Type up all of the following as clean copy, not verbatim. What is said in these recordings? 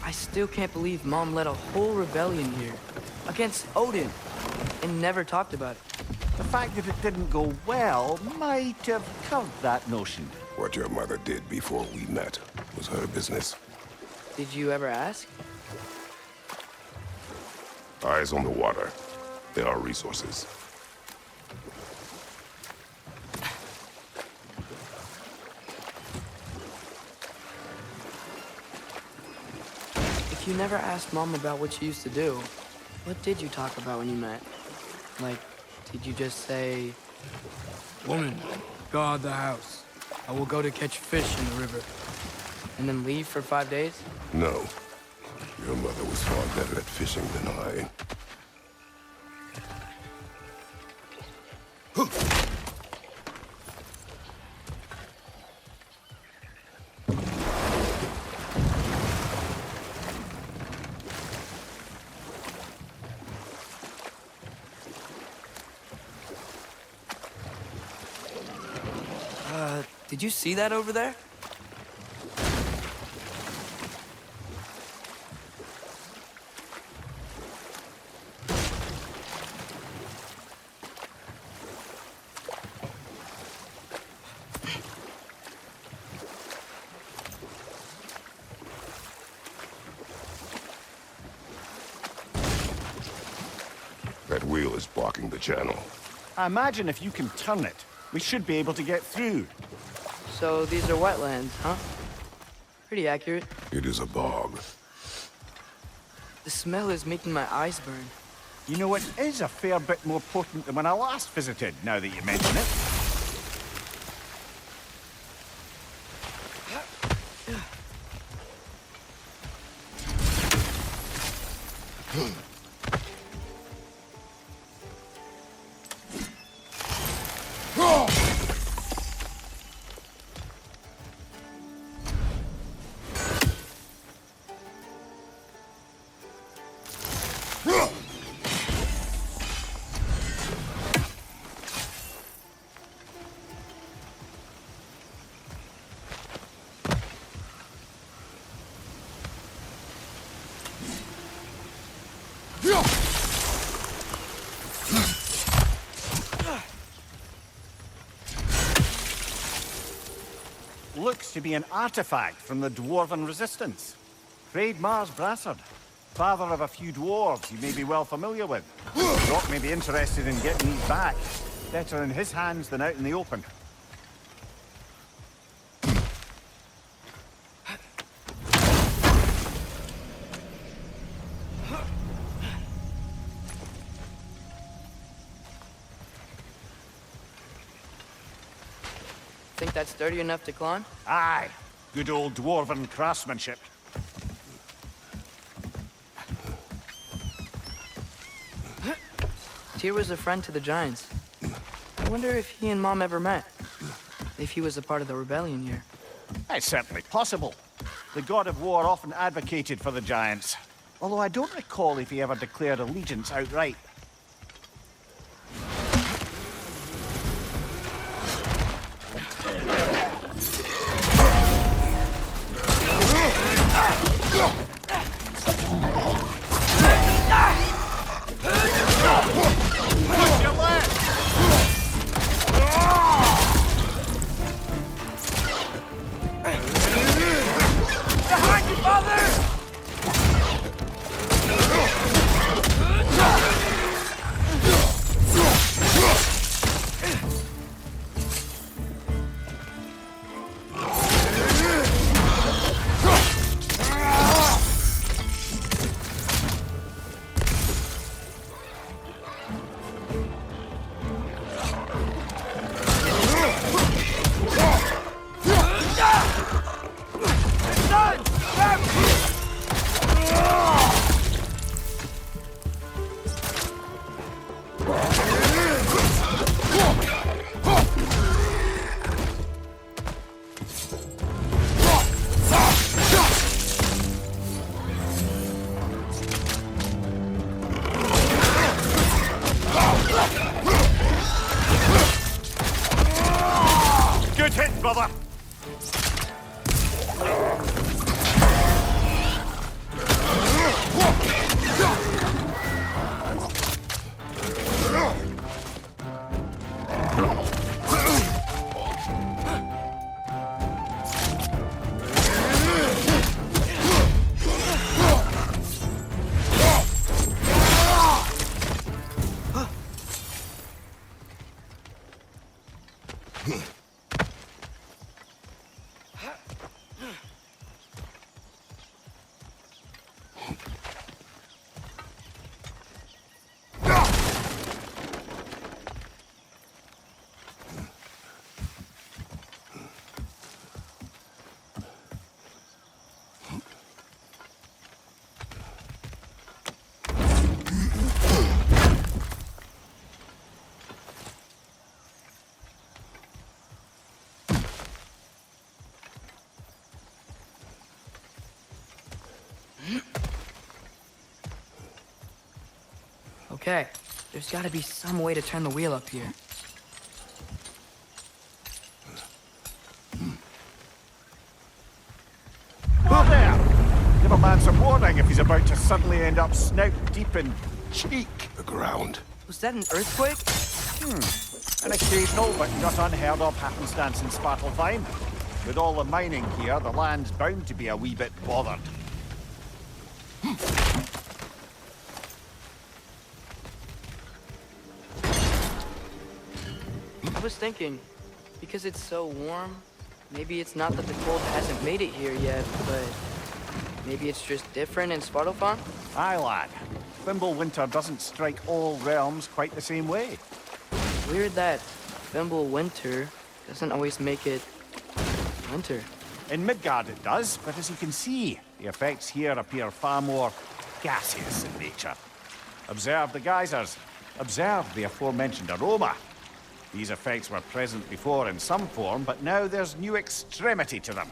I still can't believe Mom led a whole rebellion here against Odin and never talked about it. The fact that it didn't go well might have curved that notion. What your mother did before we met was her business. Did you ever ask? Eyes on the water. There are resources. If you never asked Mom about what she used to do, what did you talk about when you met? Like, did you just say, "Woman, guard the house. I will go to catch fish in the river," and then leave for 5 days? No. Your mother was far better at fishing than I. Did you see that over there? That wheel is blocking the channel. I imagine if you can turn it, we should be able to get through. So these are wetlands, huh? Pretty accurate. It is a bog. The smell is making my eyes burn. You know, it is a fair bit more potent than when I last visited, now that you mention it. Looks to be an artifact from the Dwarven Resistance. Craig Mars Brassard, father of a few dwarves you may be well familiar with. Rock may be interested in getting these back. Better in his hands than out in the open. Think that's sturdy enough to climb? Aye, good old Dwarven craftsmanship. Tyr was a friend to the Giants. I wonder if he and Mom ever met. If he was a part of the rebellion here. It's certainly possible. The god of war often advocated for the Giants. Although I don't recall if he ever declared allegiance outright. brother! Okay, there's gotta be some way to turn the wheel up here. Who there? Give a man some warning if he's about to suddenly end up snout deep in cheek. The ground. Was that an earthquake? An occasional but not unheard of happenstance in Svartalfheim. With all the mining here, the land's bound to be a wee bit bothered. I was thinking, because it's so warm, maybe it's not that the cold hasn't made it here yet, but maybe it's just different in Svartalfheim? Aye, lad. Winter doesn't strike all realms quite the same way. Weird that Winter doesn't always make it winter. In Midgard it does, but as you can see, the effects here appear far more gaseous in nature. Observe the geysers. Observe the aforementioned aroma. These effects were present before in some form, but now there's new extremity to them.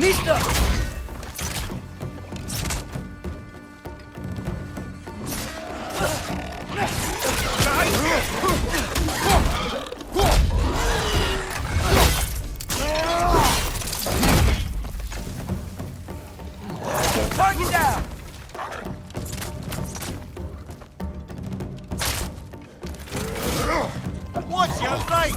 Mista! Target down! Watch your right!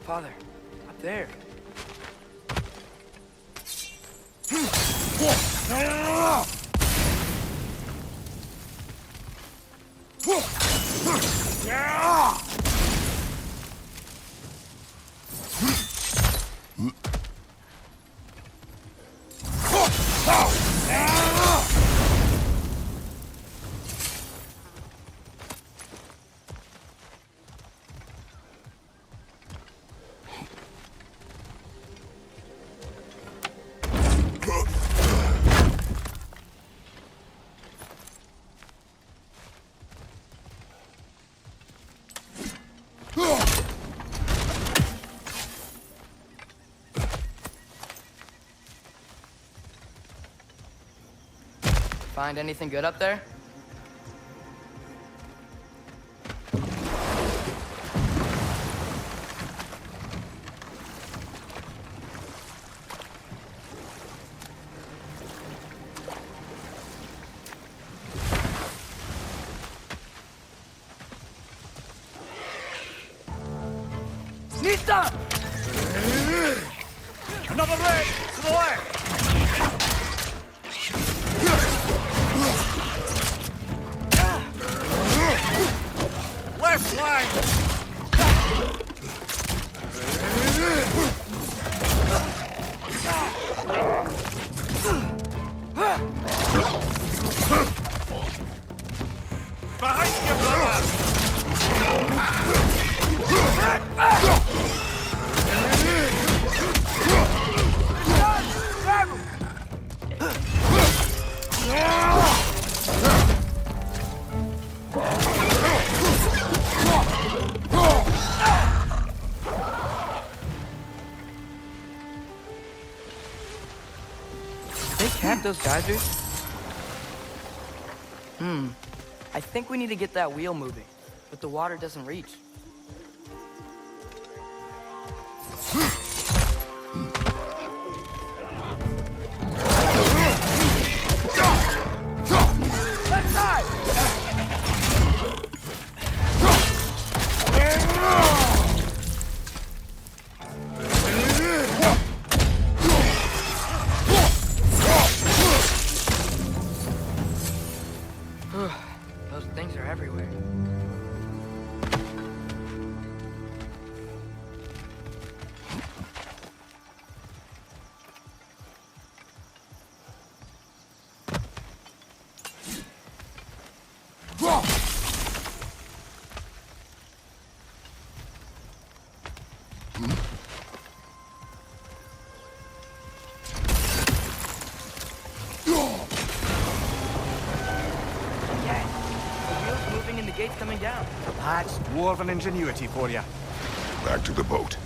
Father, up there. Find anything good up there? Nista! Another red! To the left! Left flank! Behind you, They capped those geysers? I think we need to get that wheel moving, but the water doesn't reach. left side! Those things are everywhere. And the gate's coming down. That's dwarven ingenuity for you. Back to the boat.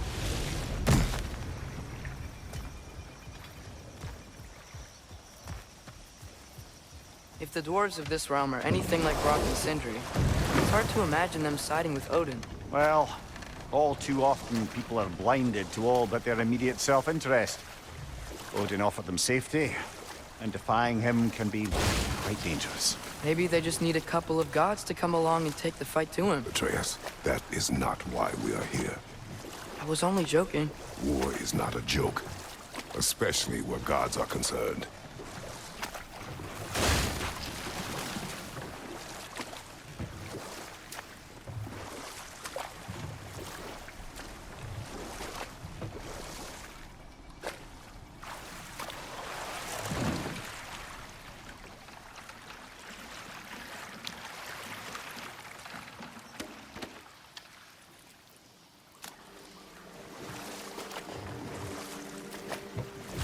If the dwarves of this realm are anything like Rock and Sindri, it's hard to imagine them siding with Odin. Well, all too often people are blinded to all but their immediate self-interest. Odin offered them safety, and defying him can be quite dangerous. Maybe they just need a couple of gods to come along and take the fight to him. Atreus, that is not why we are here. I was only joking. War is not a joke, especially where gods are concerned.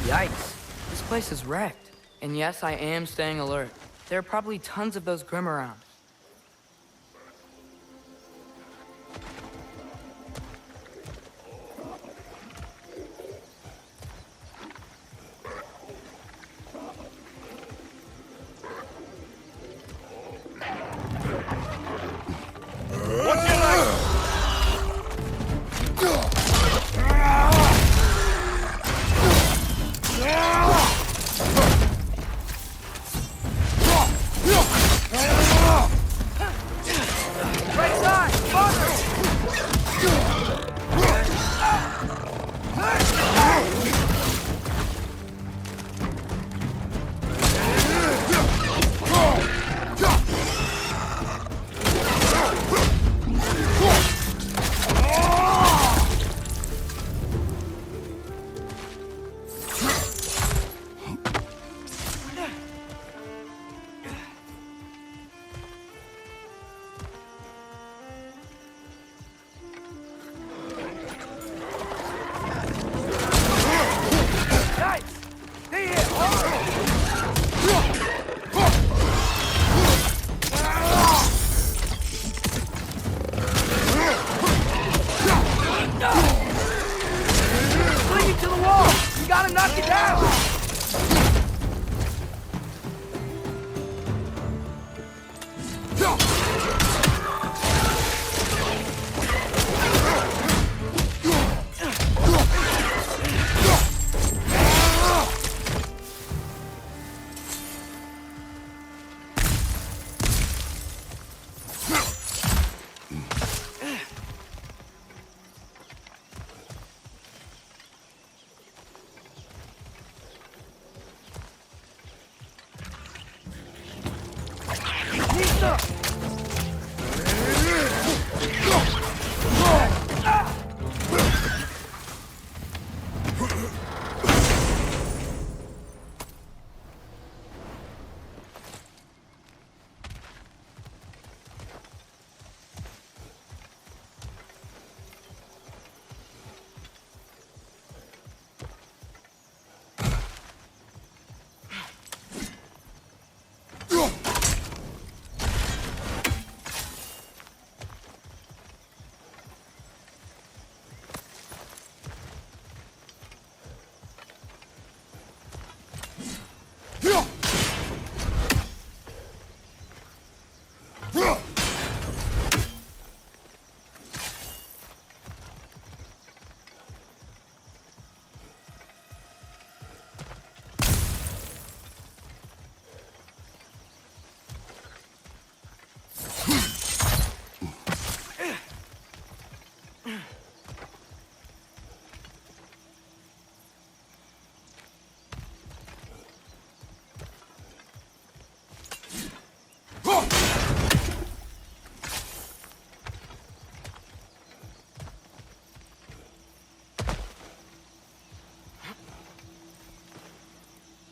Yikes. This place is wrecked. And yes, I am staying alert. There are probably tons of those Grim around. What's your right? Right side! Father!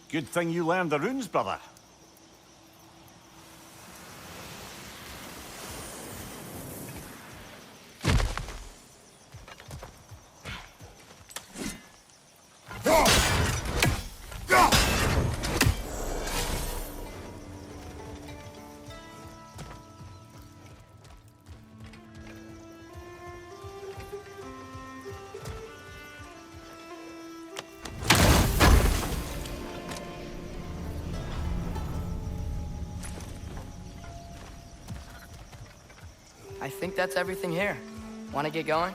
Good thing you learned the runes, brother. I think that's everything here. Want to get going?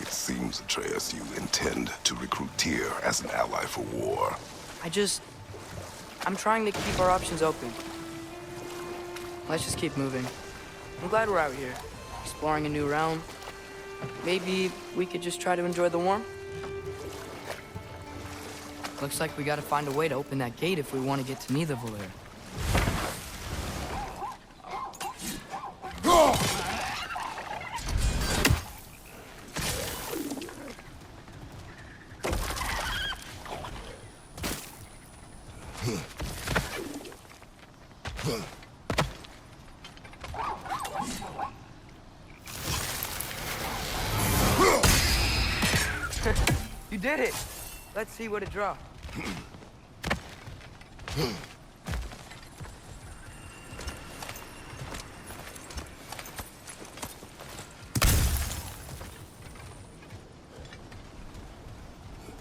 Seems, Atreus, you intend to recruit Tyr as an ally for war. I'm trying to keep our options open. Let's just keep moving. I'm glad we're out here, exploring a new realm. Maybe we could just try to enjoy the warmth? Looks like we gotta find a way to open that gate if we want to get to Nidavellir. You did it! Let's see what it draws.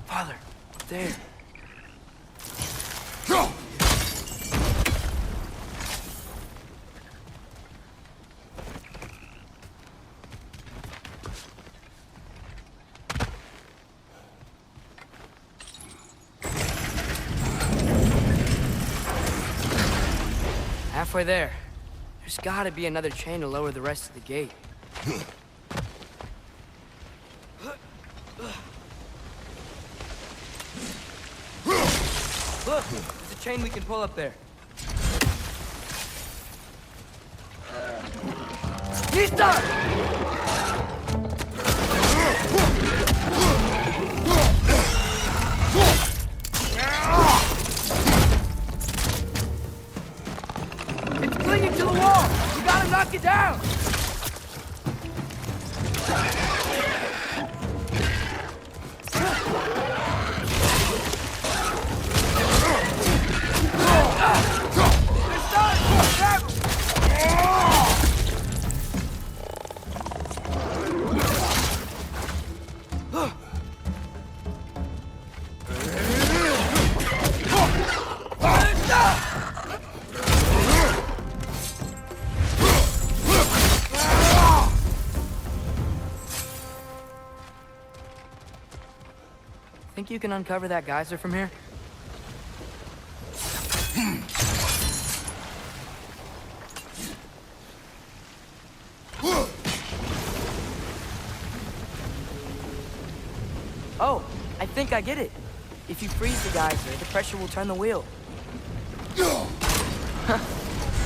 Father, up there. Halfway there. There's gotta be another chain to lower the rest of the gate. Look! There's a chain we can pull up there. He's done! Clinging to the wall! You gotta knock it down! It's done! think you can uncover that geyser from here? Oh, I think I get it. If you freeze the geyser, the pressure will turn the wheel.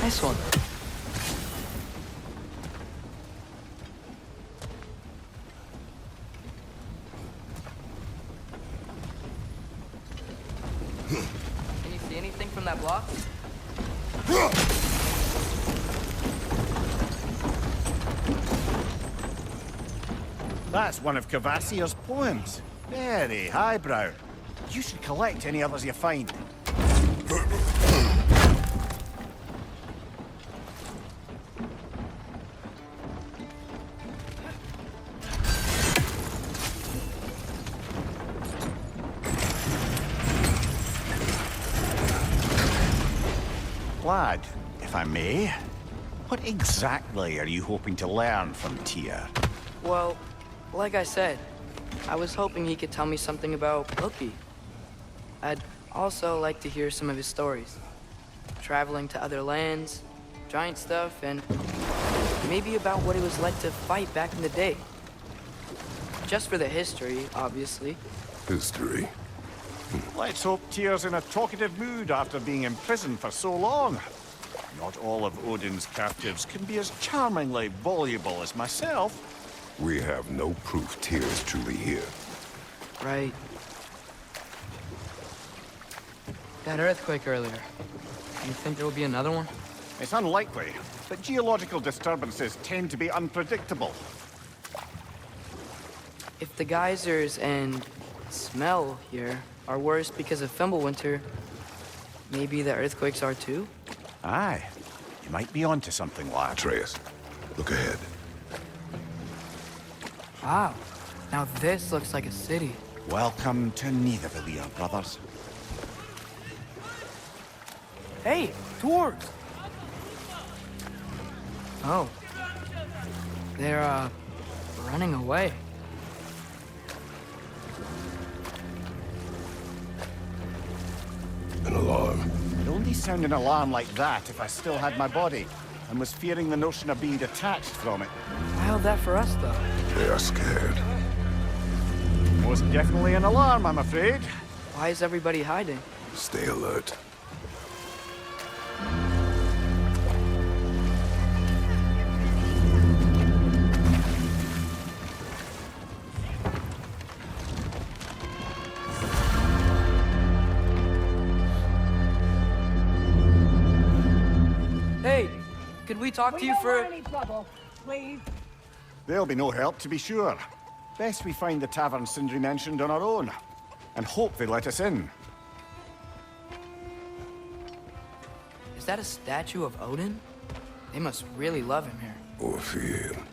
Nice one. Can you see anything from that block? That's one of Cavassier's poems. Very highbrow. You should collect any others you find. Lad, if I may, what exactly are you hoping to learn from Tyr? Well, like I said, I was hoping he could tell me something about Loki. I'd also like to hear some of his stories. Traveling to other lands, giant stuff, and maybe about what it was like to fight back in the day. Just for the history, obviously. History. Let's hope Tyr's in a talkative mood after being imprisoned for so long. Not all of Odin's captives can be as charmingly voluble as myself. We have no proof Tyr is truly here. Right. That earthquake earlier. You think there will be another one? It's unlikely, but geological disturbances tend to be unpredictable. If the geysers and smell here are worse because of Fimbulwinter, maybe the earthquakes are too? Aye. You might be onto something, lad. Atreus, look ahead. Wow. Now this looks like a city. Welcome to Nidavellir, brothers. Hey, dwarves! Oh. They're, running away. An alarm. It'd only sound an alarm like that if I still had my body, and was fearing the notion of being detached from it. I held that for us, though. They are scared. Most definitely an alarm, I'm afraid. Why is everybody hiding? Stay alert. Hey, could we talk to you for... any trouble, please. There'll be no help, to be sure. Best we find the tavern Sindri mentioned on our own, and hope they let us in. Is that a statue of Odin? They must really love him here. Or fear him.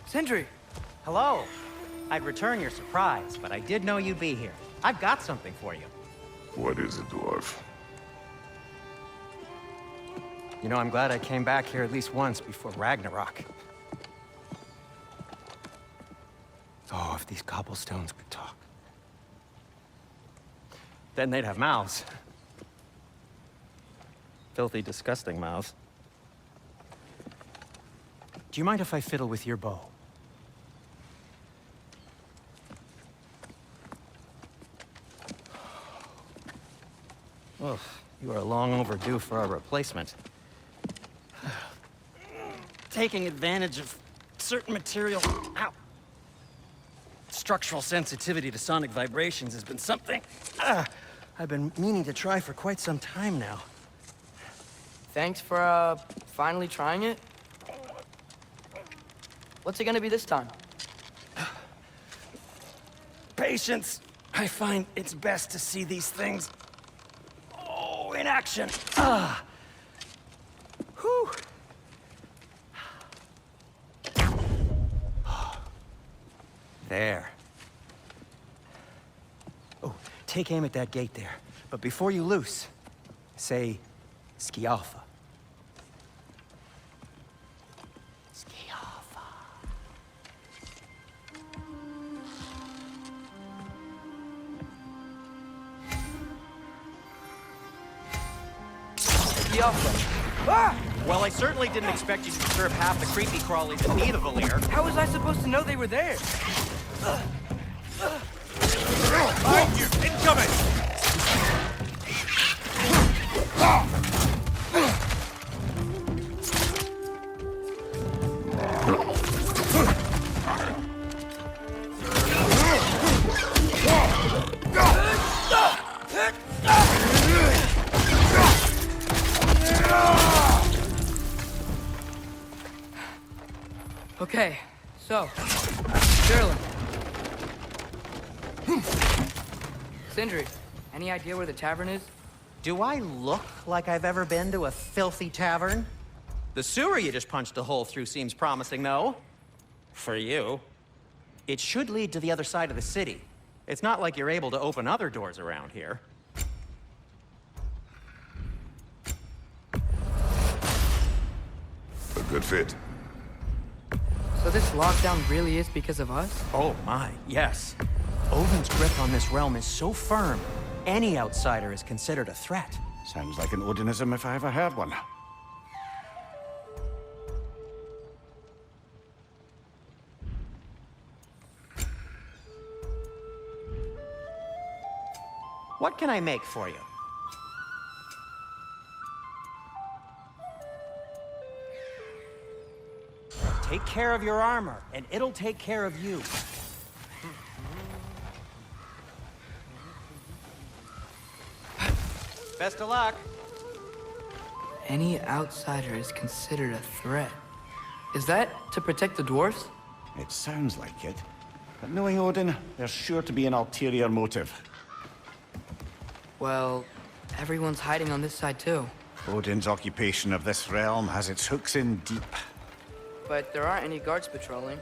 Sindri! Hello. I'd return your surprise, but I did know you'd be here. I've got something for you. What is it, dwarf? You know, I'm glad I came back here at least once before Ragnarok. Oh, if these cobblestones could talk. Then they'd have mouths. Filthy, disgusting mouths. Do you mind if I fiddle with your bow? Oh, you are long overdue for a replacement. Taking advantage of certain material... Ow! Structural sensitivity to sonic vibrations has been something I've been meaning to try for quite some time now. Thanks for, finally trying it. What's it gonna be this time? Patience. I find it's best to see these things... in action. Whew. There. Oh, take aim at that gate there. But before you loose, say, Skialfa. Skialfa. Well, I certainly didn't expect you to disturb half the creepy crawlies in need of a lair. How was I supposed to know they were there? Behind you! Incoming! Okay, so, Sterling. Sindri, any idea where the tavern is? Do I look like I've ever been to a filthy tavern? The sewer you just punched a hole through seems promising, though. For you. It should lead to the other side of the city. It's not like you're able to open other doors around here. A good fit. So this lockdown really is because of us? Oh my, yes. Odin's grip on this realm is so firm, any outsider is considered a threat. Sounds like an Odinism if I ever heard one. What can I make for you? Take care of your armor, and it'll take care of you. Best of luck. Any outsider is considered a threat. Is that to protect the dwarves? It sounds like it. But knowing Odin, there's sure to be an ulterior motive. Well, everyone's hiding on this side too. Odin's occupation of this realm has its hooks in deep. But there aren't any guards patrolling.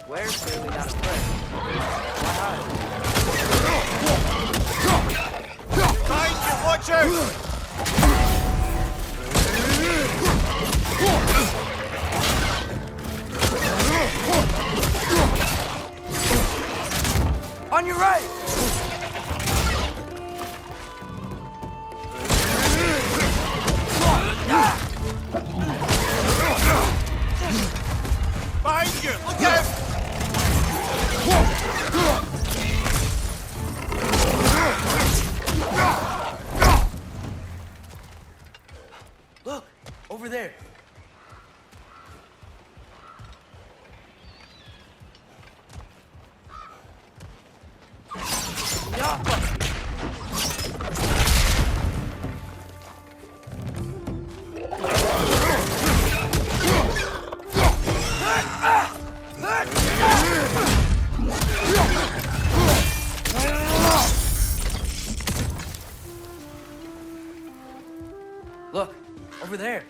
We're clearly not a threat. Why hide? Find you, watch out! On your right! Behind you! Look out! Look, over there. Look, over there.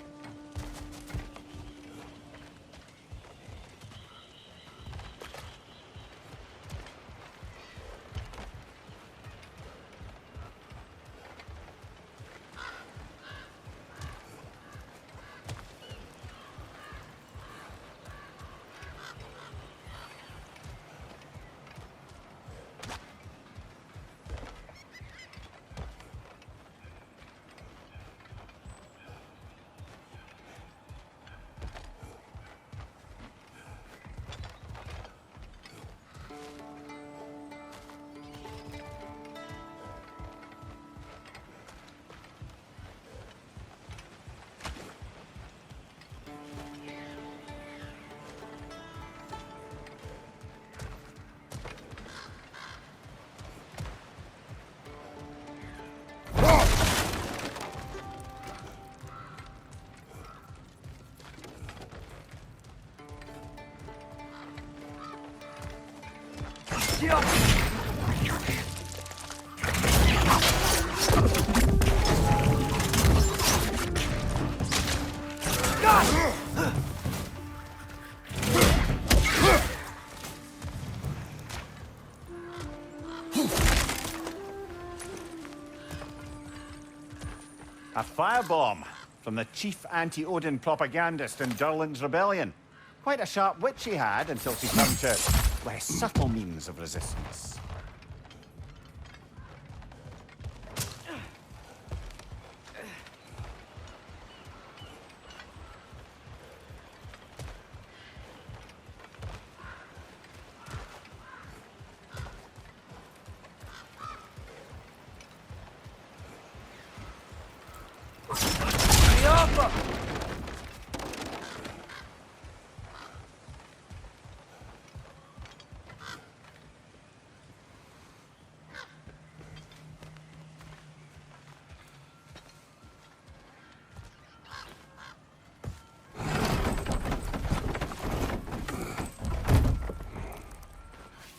A firebomb from the chief anti-Odin propagandist in Durlin's rebellion. Quite a sharp wit she had until she turned to less subtle means of resistance.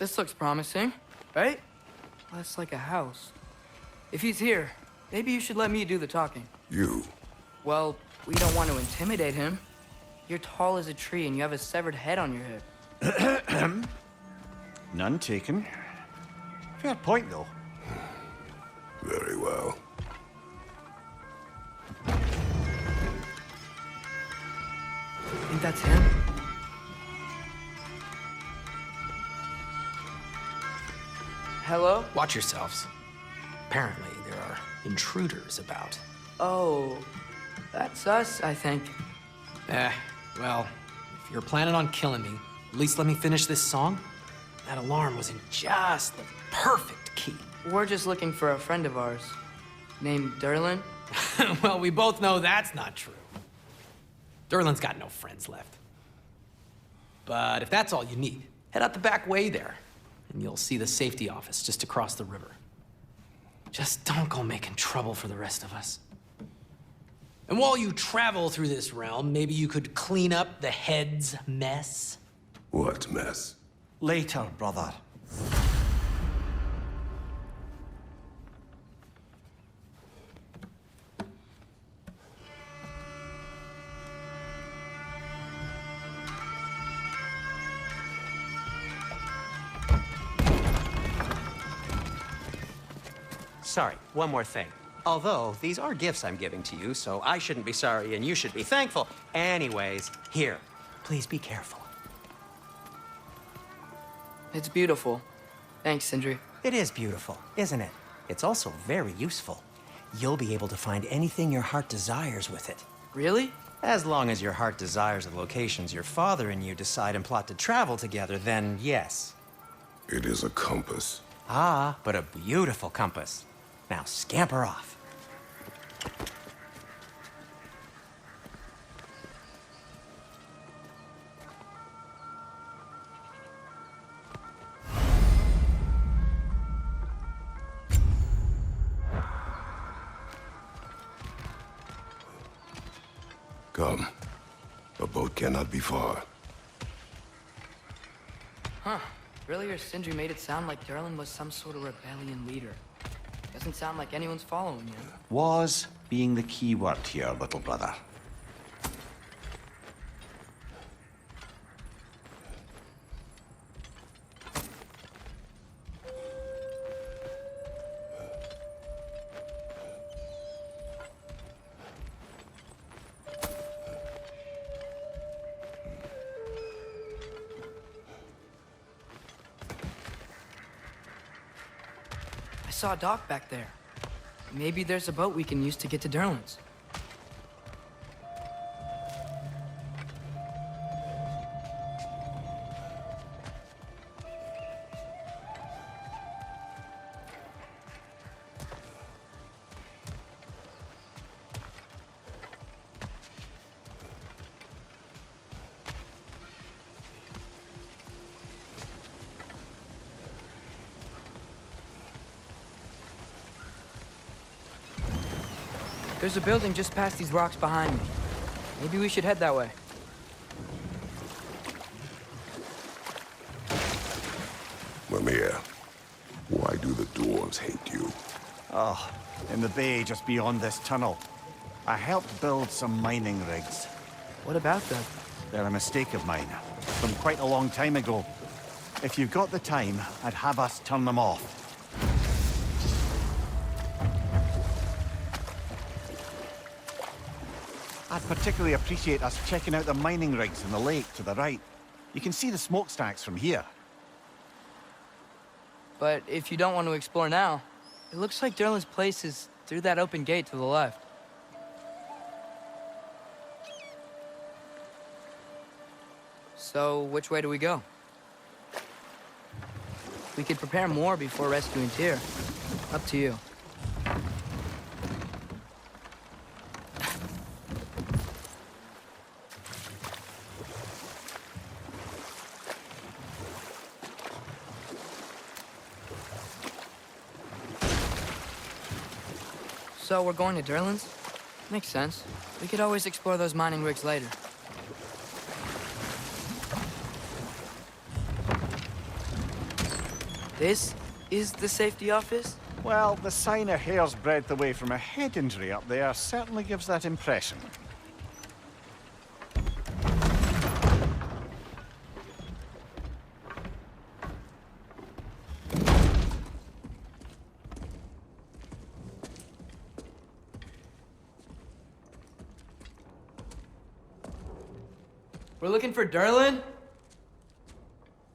This looks promising, right? Less like a house. If he's here, maybe you should let me do the talking. You. Well, we don't want to intimidate him. You're tall as a tree and you have a severed head on your head. None taken. Fair point, though. Very well. Think that's him? Hello? Watch yourselves. Apparently, there are intruders about. Oh, that's us, I think. Well, if you're planning on killing me, at least let me finish this song. That alarm was in just the perfect key. We're just looking for a friend of ours, named Derlin. Well, we both know that's not true. Derlin's got no friends left. But if that's all you need, head out the back way there, and you'll see the safety office just across the river. Just don't go making trouble for the rest of us. And while you travel through this realm, maybe you could clean up the head's mess? What mess? Later, brother. Sorry, one more thing. Although, these are gifts I'm giving to you, so I shouldn't be sorry and you should be thankful. Anyways, here, please be careful. It's beautiful. Thanks, Sindri. It is beautiful, isn't it? It's also very useful. You'll be able to find anything your heart desires with it. Really? As long as your heart desires the locations your father and you decide and plot to travel together, then yes. It is a compass. Ah, but a beautiful compass. Now scamper off. Come. A boat cannot be far. Huh. Earlier, Sindri made it sound like Derlin was some sort of rebellion leader. Doesn't sound like anyone's following him. Was being the key word here, little brother. I saw a dock back there. Maybe there's a boat we can use to get to Derlin's. There's a building just past these rocks behind me. Maybe we should head that way. Mimir, why do the dwarves hate you? Oh, in the bay just beyond this tunnel. I helped build some mining rigs. What about them? They're a mistake of mine, from quite a long time ago. If you've got the time, I'd have us turn them off. I'd particularly appreciate us checking out the mining rigs in the lake to the right. You can see the smokestacks from here. But if you don't want to explore now, it looks like Derlin's place is through that open gate to the left. So, which way do we go? We could prepare more before rescuing Tyr. Up to you. So we're going to Derlin's? Makes sense. We could always explore those mining rigs later. This is the safety office? Well, the sign a hair's breadth away from a head injury up there certainly gives that impression. We're looking for Durlin?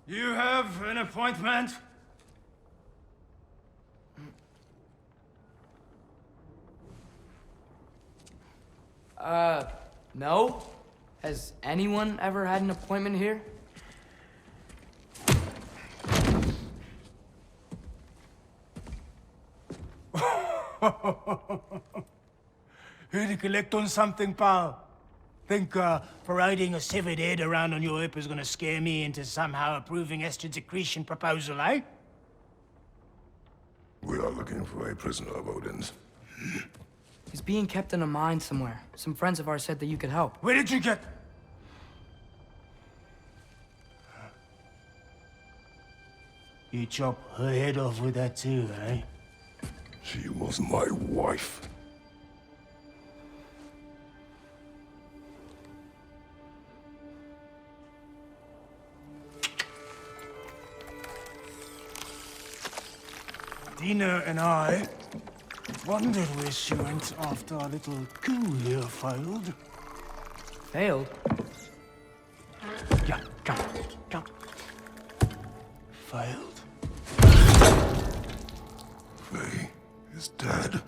You have an appointment? No? Has anyone ever had an appointment here? Here to collect on something, pal? Think, parading a severed head around on your hip is gonna scare me into somehow approving Estrid's accretion proposal, eh? We are looking for a prisoner of Odin's. He's being kept in a mine somewhere. Some friends of ours said that you could help. Where did you get... You chop her head off with that too, eh? She was my wife. Dina and I wondered where she went after our little coup here failed. Failed? Yeah, come. Failed? Faye is dead.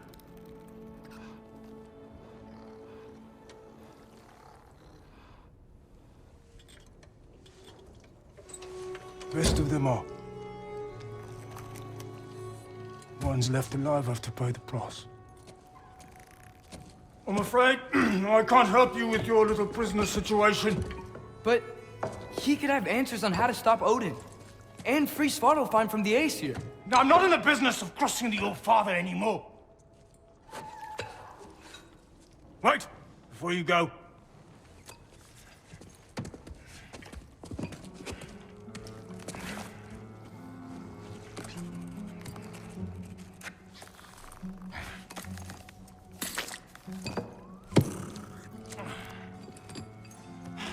Rest of them are. One's left alive have to pay the price. I'm afraid I can't help you with your little prisoner situation. But he could have answers on how to stop Odin. And free Svartalfheim from the Aesir. Now, I'm not in the business of crossing the old father anymore. Wait, before you go.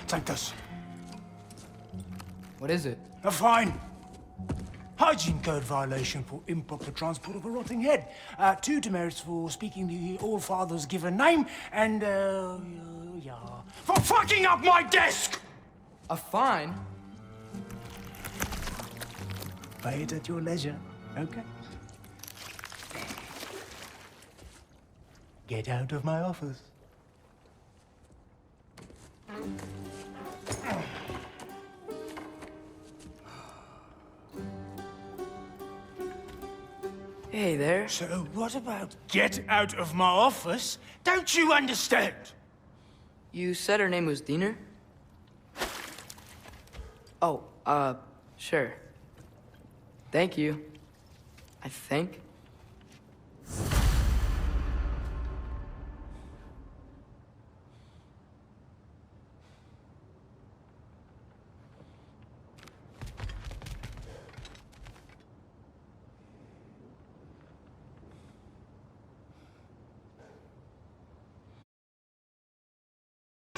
Take this. What is it? A fine. Hygiene code violation for improper transport of a rotting head. 2 demerits for speaking the All-Father's given name, and, yeah. For fucking up my desk! A fine? Pay it at your leisure, okay? Get out of my office. Hey there. So what about get out of my office? Don't you understand? You said her name was Diener? Oh, sure. Thank you. I think.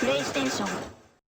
PlayStation